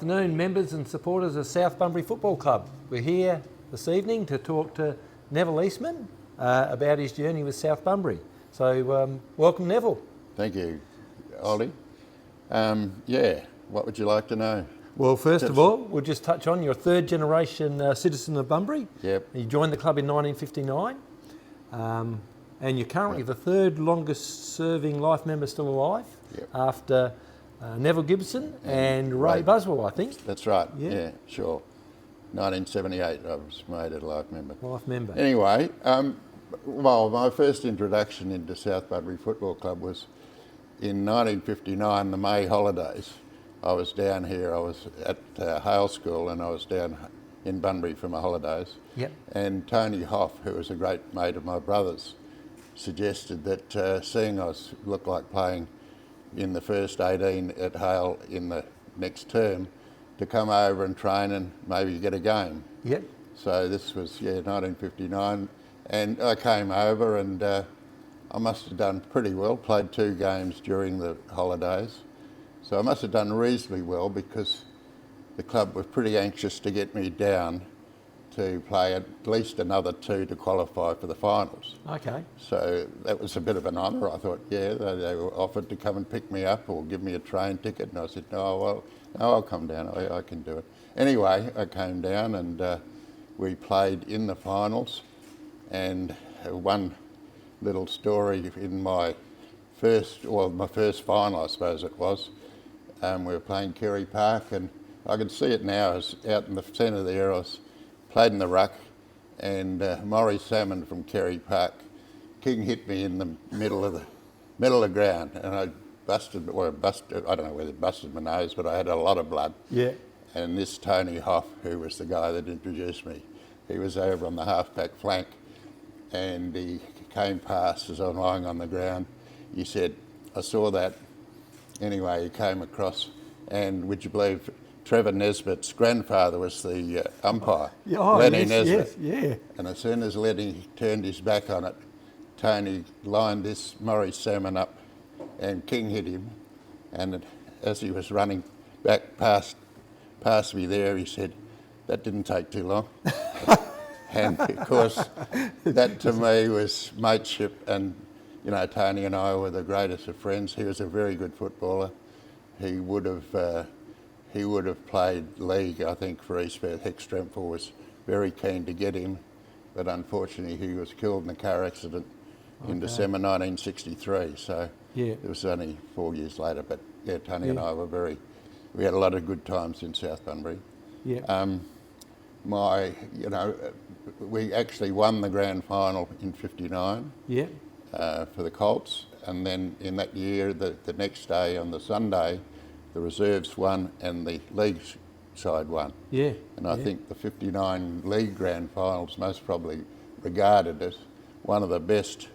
afternoon, members and supporters of South Bunbury Football Club. We're here this evening to talk to Neville Eastman about his journey with South Bunbury. So welcome, Neville. Thank you, Ollie. What would you like to know? Well, first of all, we'll just touch on your third generation citizen of Bunbury. Yep. You joined the club in 1959 and you're currently the third longest serving Life member still alive, after Neville Gibson and Ray Buswell, I think. That's right, yeah, sure. 1978 I was made a Life member. Life member. Anyway, my first introduction into South Bunbury Football Club was in 1959, the May holidays. I was down here, I was at Hale School and I was down in Bunbury for my holidays. Yep. And Tony Hoff, who was a great mate of my brother's, suggested that seeing I looked like playing in the first 18 at Hale in the next term, to come over and train and maybe get a game. Yep. So this was 1959, and I came over and I must have done pretty well, played 2 games during the holidays. So I must have done reasonably well because the club was pretty anxious to get me down to play at least another 2 to qualify for the finals. Okay. So that was a bit of an honour. I thought, they were offered to come and pick me up or give me a train ticket, and I said, no, I'll come down, I can do it. Anyway, I came down and we played in the finals, and one little story in my first final, I suppose it was, we were playing Kerry Park, and I can see it now, as out in the centre there, I was played in the ruck, and Maury Salmon from Kerry Park, King hit me in the middle of the ground, and I busted, I don't know whether it busted my nose, but I had a lot of blood. Yeah. And this Tony Hoff, who was the guy that introduced me, he was over on the half-back flank, and he came past as I'm lying on the ground. He said, I saw that. Anyway, he came across, and would you believe, Trevor Nesbitt's grandfather was the umpire, Lenny Nesbitt. Yes, yeah. And as soon as Lenny turned his back on it, Tony lined this Maury Salmon up, and King hit him. And as he was running back past me there, he said, that didn't take too long. And of course, that to me was mateship, and Tony and I were the greatest of friends. He was a very good footballer. He would have played league, I think, for Eastbourne. Strempful was very keen to get him, but unfortunately he was killed in a car accident in December 1963. So it was only 4 years later. But Tony and I we had a lot of good times in South Bunbury. Yeah. We actually won the grand final in '59. Yeah. For the Colts, and then in that year, the next day on the Sunday, the reserves won and the league side won. Yeah. And I think the '59 league grand finals most probably regarded as one of the best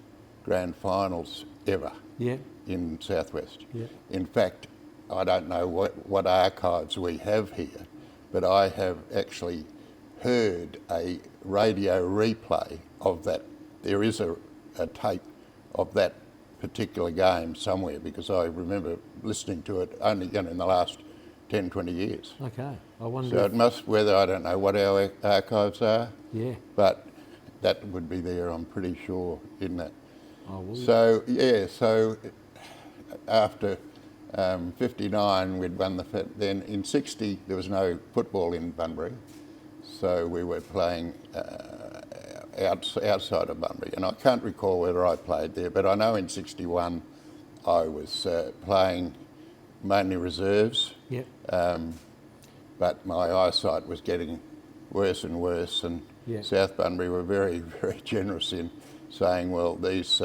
grand finals ever in Southwest. Yeah. In fact, I don't know what archives we have here, but I have actually heard a radio replay of that. There is a tape of that particular game somewhere, because I remember listening to it only in the last 10, 20 years. Okay, I wonder. So it must, I don't know what our archives are, but that would be there, I'm pretty sure, in that. Oh, well, so after 59 we'd won then in 60 there was no football in Bunbury, so we were playing outside of Bunbury, and I can't recall whether I played there, but I know in '61 I was playing mainly reserves. Yep. But my eyesight was getting worse and worse, and South Bunbury were very, very generous in saying, well, these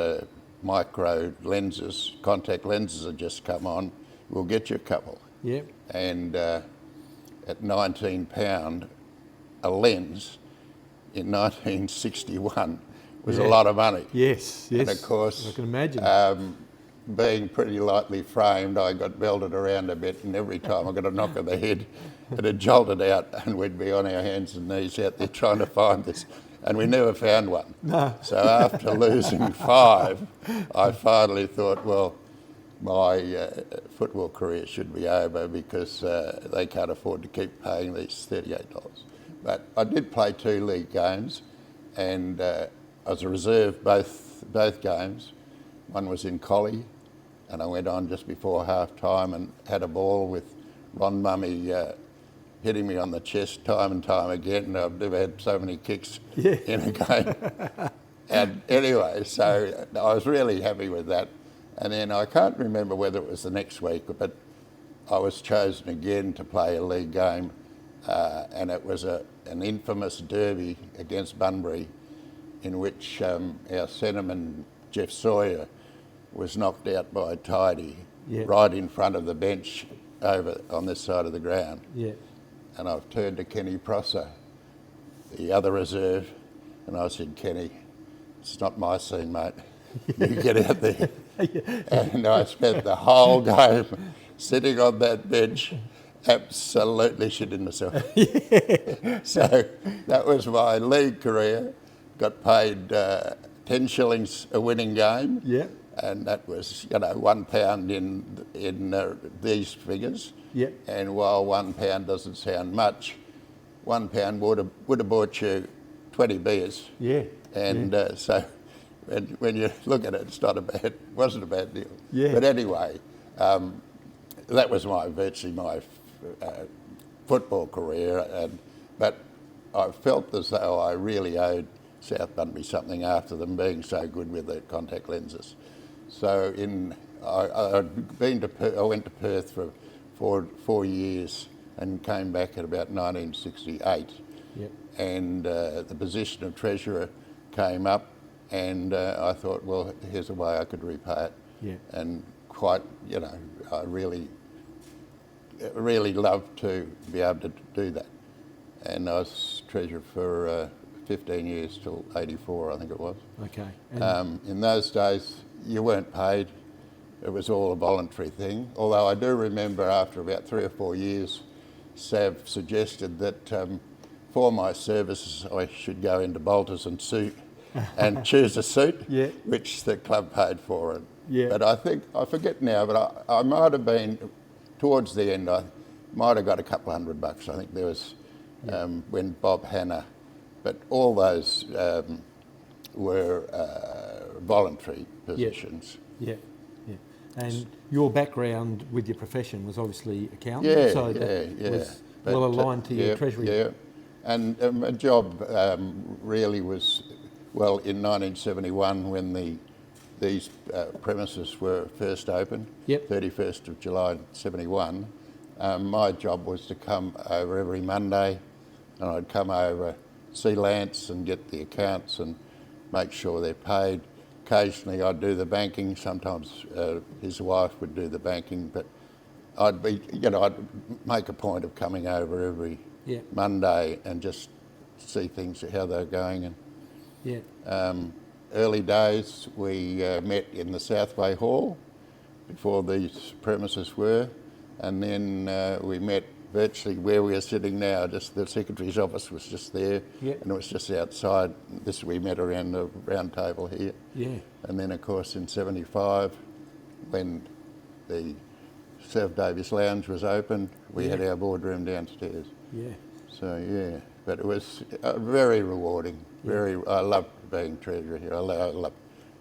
micro lenses, contact lenses have just come on, we'll get you a couple. Yep. And at £19 a lens in 1961 was a lot of money. Yes, yes. And of course, I can imagine. Being pretty lightly framed, I got belted around a bit, and every time I got a knock on the head, it had jolted out, and we'd be on our hands and knees out there trying to find this, and we never found one. No. So after losing 5, I finally thought, well, my football career should be over because they can't afford to keep paying these $38. But I did play 2 league games, and I was a reserve both games. One was in Collie, and I went on just before half time and had a ball with Ron Mummy hitting me on the chest time and time again. I've never had so many kicks in a game. And anyway, so I was really happy with that. And then I can't remember whether it was the next week, but I was chosen again to play a league game, and it was an infamous derby against Bunbury, in which our centreman Jeff Sawyer was knocked out by Tidy right in front of the bench over on this side of the ground. Yeah. And I've turned to Kenny Prosser, the other reserve, and I said, Kenny, it's not my scene, mate. You get out there. And I spent the whole game sitting on that bench, absolutely shitting myself. So that was my league career. Got paid 10 shillings a winning game. Yeah. And that was, £1 in these figures. Yeah. And while £1 doesn't sound much, £1 would have bought you 20 beers. Yeah. And so when you look at it, it wasn't a bad deal. Yeah. But anyway, that was virtually my football career. But I felt as though I really owed South Bunbury something after them being so good with their contact lenses. So I went to Perth for 4 years and came back at about 1968. Yep. And the position of treasurer came up, and I thought, well, here's a way I could repay it. Yeah. And quite, I really loved to be able to do that. And I was treasurer for 15 years till 84, I think it was. Okay. In those days, you weren't paid. It was all a voluntary thing. Although I do remember after about 3 or 4 years, Sav suggested that for my services I should go into Bolters and suit and choose a suit, which the club paid for. But I forget now, but I might have been, towards the end, I might have got a couple $100. I think there was when Bob Hanna, but all those were voluntary positions. Yeah. And your background with your profession was obviously accountant, so that was well aligned to your treasury. Yeah, and my job really was, well, in 1971 when these premises were first opened, 31st of July 71, my job was to come over every Monday, and I'd come over, see Lance and get the accounts and make sure they're paid. Occasionally I'd do the banking, sometimes his wife would do the banking, but I'd make a point of coming over every Monday and just see things, how they're going. And early days we met in the Southway Hall before these premises were, and then we met virtually where we are sitting now. Just the secretary's office was just there, and it was just outside. We met around the round table here. Yeah. And then, of course, in '75, when the South Davis Lounge was opened, we had our boardroom downstairs. Yeah. So but it was very rewarding. I loved being treasurer here. I love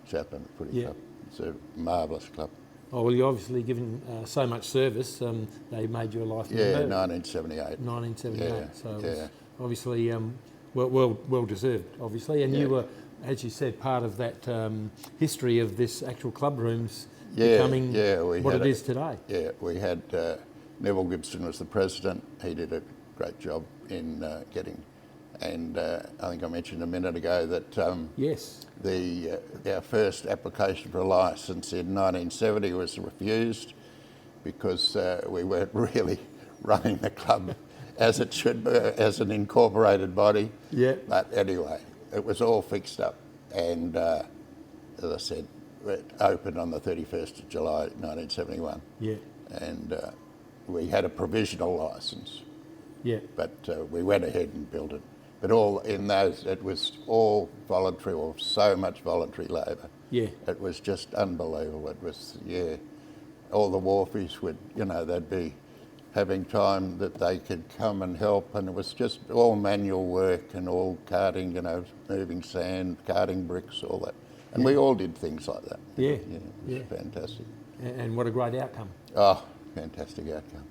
South Bunbury Footy Club. It's a marvellous club. Oh, well, you're obviously given so much service, they made you a life member. Yeah, 1978. 1978, so it was obviously well deserved, obviously. And you were, as you said, part of that history of this actual club rooms becoming what it is today. Yeah, we had Neville Gibson was the president. He did a great job in getting, and I think I mentioned a minute ago that our first application for a licence in 1970 was refused because we weren't really running the club as it should be, as an incorporated body. Yeah. But anyway, it was all fixed up, and as I said, it opened on the 31st of July 1971. Yeah. And we had a provisional licence. Yeah. But we went ahead and built it. But it was all voluntary, or so much voluntary labour. Yeah. It was just unbelievable. It was, all the wharfies would, they'd be having time that they could come and help, and it was just all manual work and all carting, moving sand, carting bricks, all that. And we all did things like that. Yeah. It was fantastic. And what a great outcome. Oh, fantastic outcome.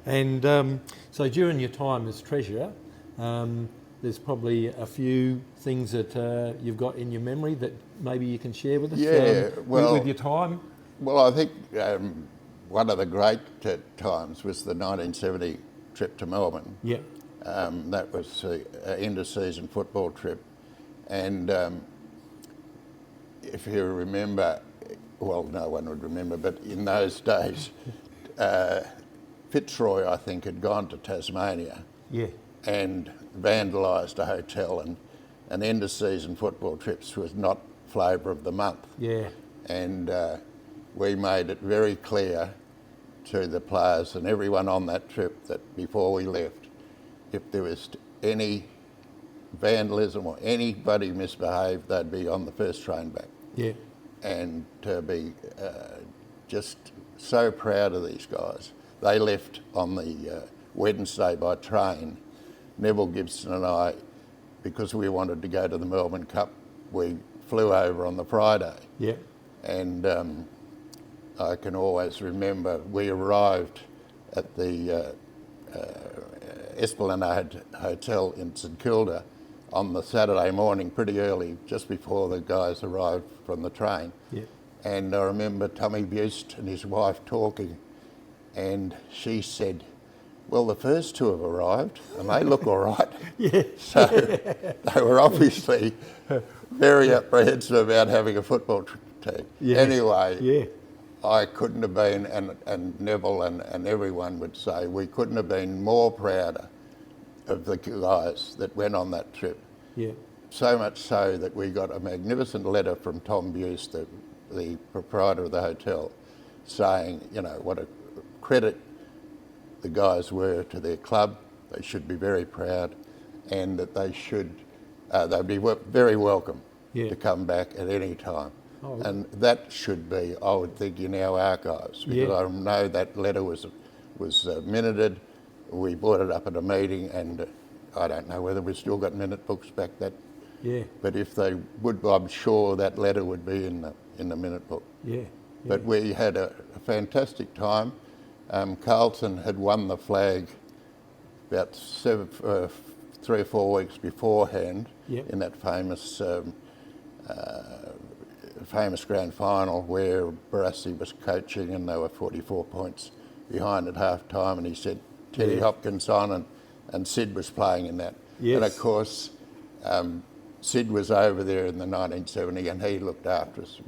And so during your time as treasurer, there's probably a few things that you've got in your memory that maybe you can share with us with your time. Well, I think one of the great times was the 1970 trip to Melbourne. Yeah. That was an end-of-season football trip. And if you remember, well, no one would remember, but in those days, Fitzroy, I think, had gone to Tasmania and vandalised a hotel, and end-of-season football trips was not flavour of the month. Yeah. And we made it very clear to the players and everyone on that trip that before we left, if there was any vandalism or anybody misbehaved, they'd be on the first train back. Yeah. And to be just so proud of these guys. They left on the Wednesday by train. Neville Gibson and I, because we wanted to go to the Melbourne Cup, we flew over on the Friday. Yeah. And I can always remember we arrived at the Esplanade Hotel in St Kilda on the Saturday morning pretty early, just before the guys arrived from the train. Yeah. And I remember Tommy Buist and his wife talking, and she said, well, the first two have arrived and they look all right. Yeah. So they were obviously very apprehensive about having a football team. Yeah. Anyway, I couldn't have been, and Neville and everyone would say, we couldn't have been more prouder of the guys that went on that trip. Yeah. So much so that we got a magnificent letter from Tom Buist, the proprietor of the hotel, saying, what a credit the guys were to their club. They should be very proud, and that they should, they'd be very welcome to come back at any time. Oh, and that should be, I would think, in our archives, because I know that letter was minuted. We brought it up at a meeting, and I don't know whether we've still got minute books back that. Yeah. But if they would, I'm sure that letter would be in the minute book. Yeah. But we had a fantastic time. Carlton had won the flag about 3 or 4 weeks beforehand in that famous grand final where Barassi was coaching and they were 44 points behind at half time, and he said Teddy Hopkins on, and Sid was playing in that. Yes. And of course, Sid was over there in the 1970 and he looked after us.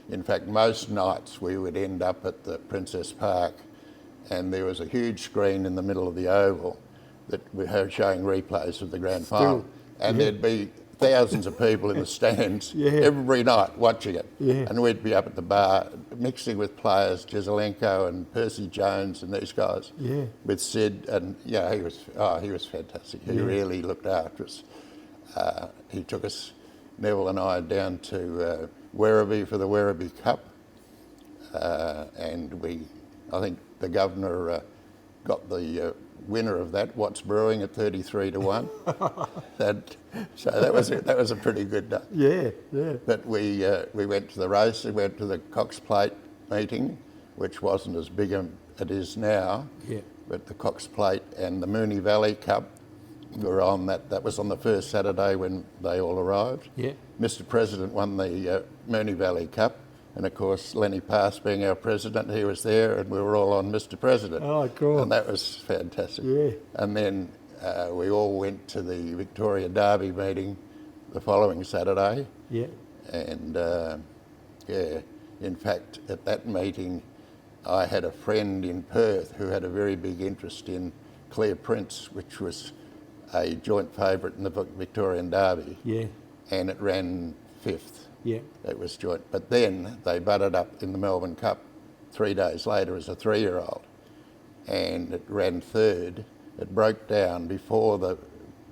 In fact, most nights we would end up at the Princess Park, and there was a huge screen in the middle of the oval that we were showing replays of the grand final. And there'd be thousands of people in the stands every night watching it. Yeah. And we'd be up at the bar mixing with players, Jezelenko and Percy Jones and these guys, with Sid. And he was fantastic. He really looked after us. He took us, Neville and I, down to Werribee for the Werribee Cup, and I think the governor got the winner of that, Watts Brewing, at 33-1. So that was a pretty good day. Yeah. But we went to the race. We went to the Cox Plate meeting, which wasn't as big as it is now. Yeah. But the Cox Plate and the Moonee Valley Cup were on that. That was on the first Saturday when they all arrived. Yeah. Mr. President won the Moonee Valley Cup, and of course Lenny Pass being our president, he was there, and we were all on Mr. President. Oh, cool! And that was fantastic. Yeah. And then we all went to the Victoria Derby meeting the following Saturday. Yeah. And in fact, at that meeting, I had a friend in Perth who had a very big interest in Claire Prince, which was a joint favourite in the Victorian Derby. Yeah. And it ran 5th. Yeah. It was joint. But then they butted up in the Melbourne Cup 3 days later as a 3-year-old. And it ran 3rd. It broke down before the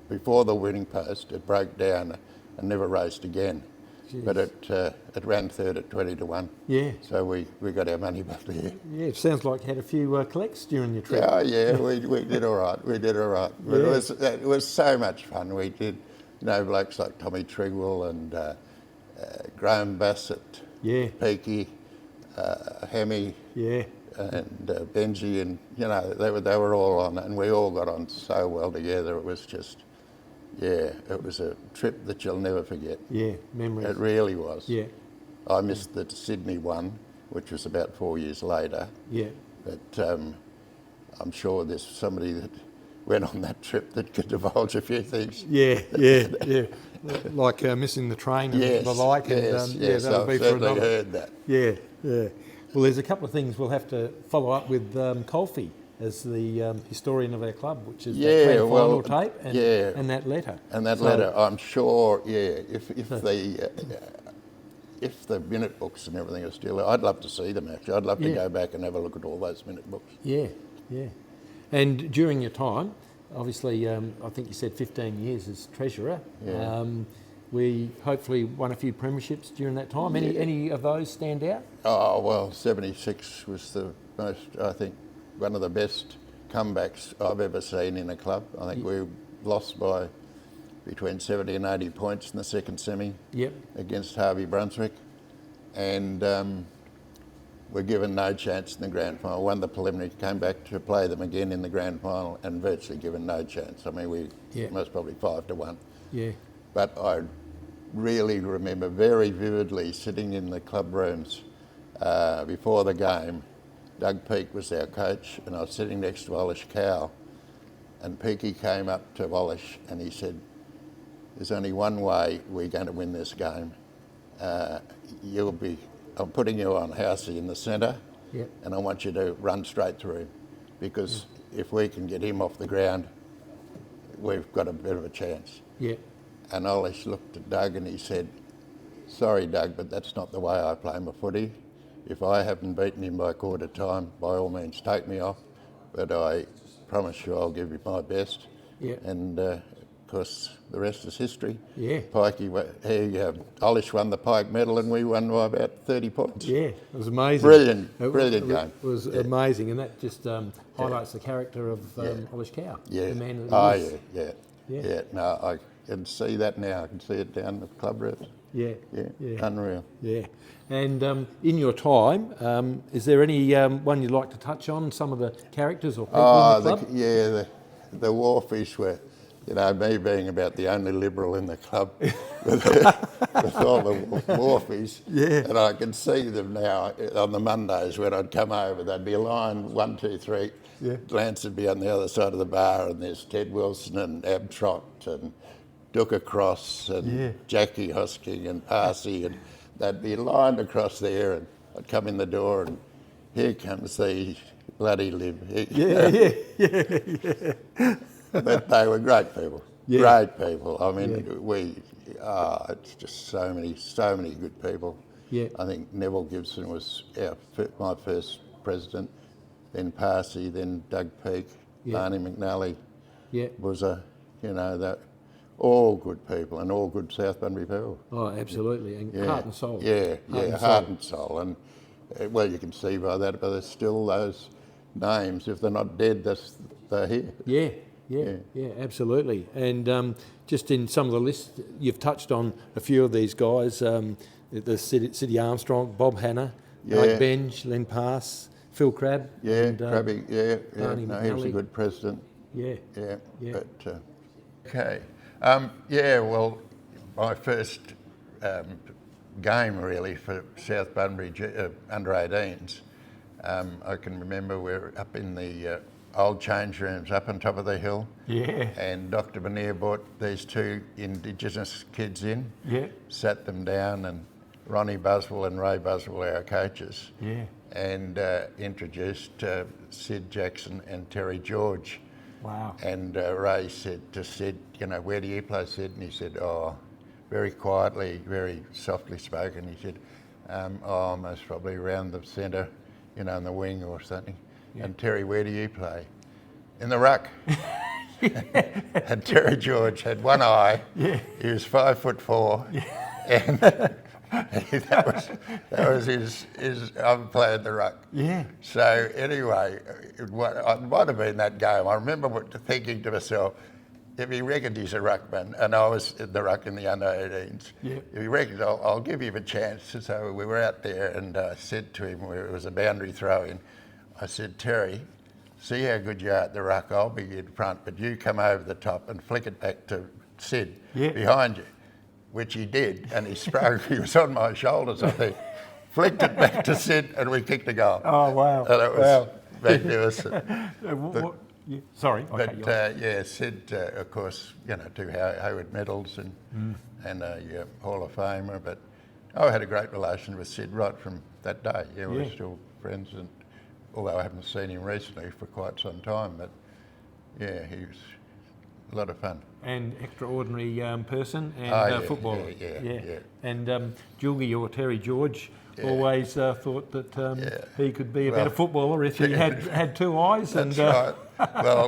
winning post. It broke down and never raced again. but it ran third at 20-1. Yeah. So we got our money back there. Yeah, it sounds like you had a few collects during your trip. Yeah, we did all right. We did all right. But it was so much fun. We did, blokes like Tommy Trigwell and Graham Bassett, Peaky, Hemi, and Benji, and they were all on, and we all got on so well together. It was just, it was a trip that you'll never forget. Yeah, memories. It really was. Yeah. I missed the Sydney one, which was about 4 years later. Yeah. But I'm sure there's somebody that went on that trip that could divulge a few things. Yeah. Like missing the train and the like. Yes, that'll be I've for certainly another. heard that. Yeah. Well, there's a couple of things we'll have to follow up with Colfie as the historian of our club, which is that grand final tape and that letter. And that letter, I'm sure, if the minute books and everything are still, I'd love to see them actually. I'd love to go back and have a look at all those minute books. Yeah. And during your time, obviously, I think you said 15 years as treasurer. Yeah. We hopefully won a few premierships during that time. Any of those stand out? Oh, well, 76 was the most, I think, one of the best comebacks I've ever seen in a club. I think we lost by between 70 and 80 points in the second semi against Harvey Brunswick, and were given no chance in the grand final. Won the preliminary, came back to play them again in the grand final, and virtually given no chance. I mean, we most probably 5-1. Yeah. But I really remember very vividly sitting in the club rooms before the game. Doug Peake was our coach, and I was sitting next to Olish Cow, and Peaky came up to Olish and he said, "There's only one way we're going to win this game. I'm putting you on Housey in the centre, and I want you to run straight through, because if we can get him off the ground, we've got a bit of a chance." Yeah. And Olish looked at Doug and he said, "Sorry, Doug, but that's not the way I play my footy. If I haven't beaten him by quarter time, by all means take me off, but I promise you I'll give you my best." Yeah. And of course, the rest is history. Yeah. Olish won the Pike medal and we won by about 30 points. Yeah, it was amazing. Brilliant game. It was amazing, and that just highlights the character of Olish Cow, the man that he was. Yeah. No, I can see that now. I can see it down the club roof. Yeah. Unreal. Yeah. And in your time, is there any one you'd like to touch on? Some of the characters or people in the club? The Warfish were, me being about the only Liberal in the club with all the Warfish. Yeah. And I can see them now on the Mondays when I'd come over. They'd be line 1, 2, 3. Yeah. Lance would be on the other side of the bar, and there's Ted Wilson and Ab Trott and Dooker Cross and Jackie Hosking and Parsi, and they'd be lined across there, and I'd come in the door and here comes the bloody Lib. But they were great people. Great people. I mean, it's just so many good people. Yeah. I think Neville Gibson was my first president, then Parsi, then Doug Peake, Barney McNally, Buzzer, they're all good people and all good South Bunbury people. Oh, absolutely, and heart and soul. Heart and soul. And you can see by that, but there's still those names. If they're not dead, they're here. Yeah, absolutely. And just in some of the lists, you've touched on a few of these guys, the City Armstrong, Bob Hanna, Mike Benj, Len Pass, Phil Crabb. Crabby, Barney no, he was a good president. Yeah. But, okay. My first game really for South Bunbury under 18s, I can remember we're up in the old change rooms up on top of the hill. Yeah. And Dr. Benier brought these two Indigenous kids in, sat them down, and Ronnie Buswell and Ray Buswell were our coaches. Yeah. And introduced Sid Jackson and Terry George. Wow. And Ray said to Sid, "Where do you play, Sid?" And he said, very quietly, very softly spoken, he said, most probably around the centre, in the wing or something. Yeah. And Terry, where do you play? In the ruck. And Terry George had one eye. Yeah. He was 5'4", And that was his I'm playing the ruck. Yeah. So anyway, it might have been that game. I remember thinking to myself, if he reckoned he's a ruckman, and I was in the ruck in the under-18s, if he reckoned I'll give him a chance. So we were out there, and I said to him, it was a boundary throw-in, I said, Terry, see how good you are at the ruck, I'll be in front, but you come over the top and flick it back to Sid behind you, which he did, and he sprung, he was on my shoulders, I think, flicked it back to Sid, and we kicked a goal. Oh, wow. And it was magnificent. Sorry. Sid, of course, 2 Hayward medals and a Hall of Famer, but I had a great relation with Sid right from that day. We're still friends, and although I haven't seen him recently for quite some time, but he was a lot of fun. And extraordinary person and footballer. Yeah. And Julgie, or Terry George, always thought that he could be a better footballer if he had 2 eyes. That's right. Well,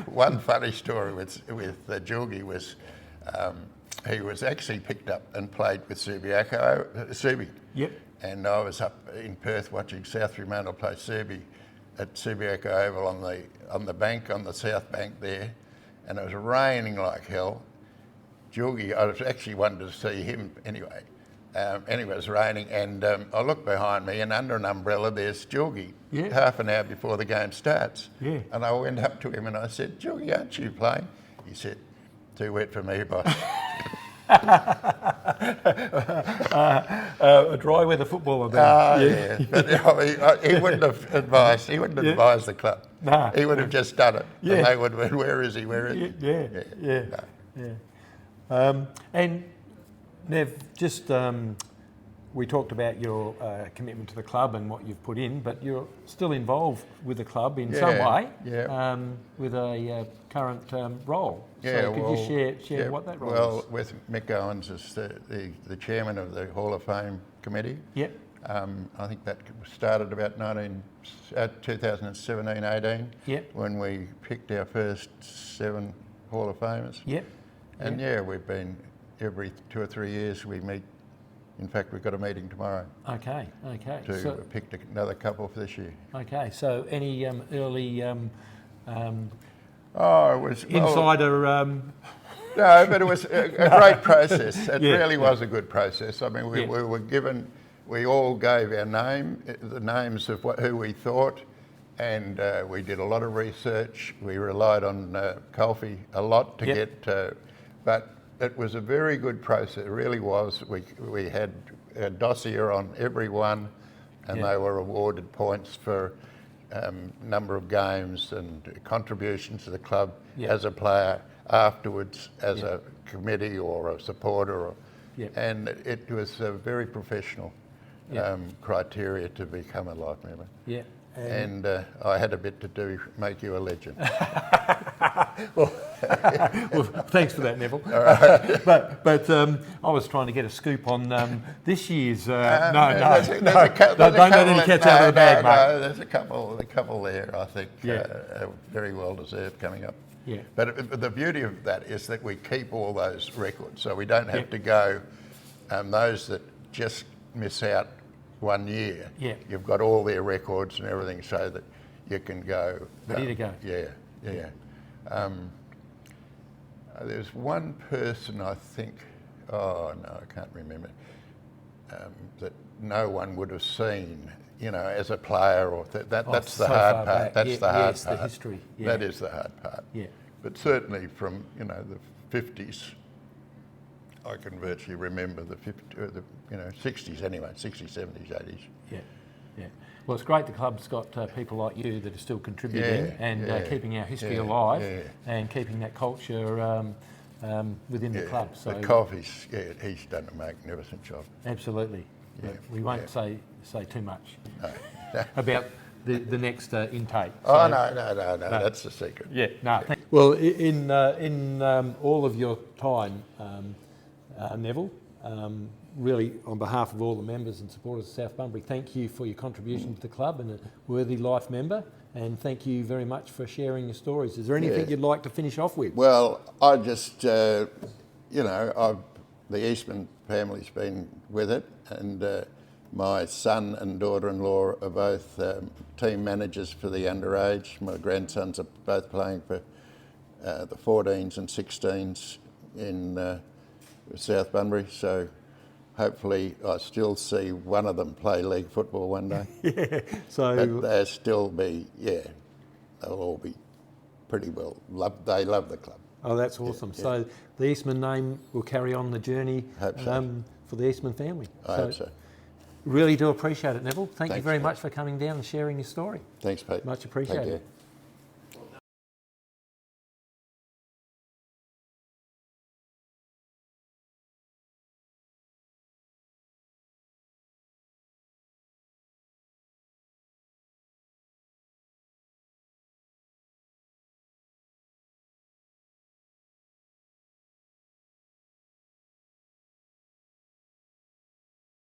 one funny story with Julgie was he was actually picked up and played with Subiaco. Yep. And I was up in Perth watching South Fremantle play Subi at Subiaco Oval on the bank, on the south bank there, and it was raining like hell. Julgie, I was actually wanted to see him anyway. Anyway, it was raining, and I looked behind me, and under an umbrella there's Julgie, half an hour before the game starts. Yeah. And I went up to him and I said, Julgie, aren't you playing? He said, too wet for me, boss. A dry weather footballer then. But he wouldn't have advised. He wouldn't advise the club. No. He would have just done it. And they would have been, where is he? Where is he? Yeah. And Nev, just we talked about your commitment to the club and what you've put in, but you're still involved with the club in some way, with a current role. So could you share what that role is? Well, with Mick Owens as the chairman of the Hall of Fame committee. Yep. I think that started about 2017-18. Yep. When we picked our first 7 Hall of Famers. Yep. And we've been every 2 or 3 years we meet. In fact, we've got a meeting tomorrow. Okay. To pick another couple for this year. Okay. So any early it was insider? No, but it was a great process. It really was a good process. I mean, we were given. We all gave our the names of who we thought, and we did a lot of research. We relied on Colfie a lot to get, but it was a very good process. It really was. We had a dossier on everyone, and they were awarded points for number of games and contributions to the club as a player, afterwards as a committee or a supporter. And it was a very professional criteria to become a Life Member. Yeah. And I had a bit to do, make you a legend. well, thanks for that, Neville. All right. But I was trying to get a scoop on this year's. Don't let any catch out of the bag, mate. No, there's a couple there, I think, very well deserved coming up. Yeah. But the beauty of that is that we keep all those records, so we don't have to go. Those that just miss out 1 year, you've got all their records and everything, so that you can go. Ready to go. Yeah. There's one person, I think, I can't remember, that no one would have seen, as a player, or that's the hard part. That's the hard part. The history. Yeah. That is the hard part. Yeah. But certainly from, the 50s, I can virtually remember the 60s anyway, 60s, 70s, 80s. Yeah. Well, it's great the club's got people like you that are still contributing and keeping our history alive and keeping that culture within the club. So Coffee's, he's done a magnificent job. Absolutely. Yeah. We won't say too much about the next intake. So, no, that's the secret. Yeah, no. Well, in all of your time, Neville, really on behalf of all the members and supporters of South Bunbury, thank you for your contribution to the club and a worthy Life member, and thank you very much for sharing your stories. Is there anything you'd like to finish off with? Well, I just, the Eastman family's been with it, and my son and daughter-in-law are both team managers for the underage. My grandsons are both playing for the 14s and 16s in South Bunbury, so hopefully I still see one of them play league football one day. Yeah, so... But they'll still be, they'll all be pretty well loved. They love the club. Oh, that's awesome. Yeah. So the Eastman name will carry on the journey for the Eastman family. I hope so. Really do appreciate it, Neville. Thank you very much for coming down and sharing your story. Thanks, Pete. Much appreciated.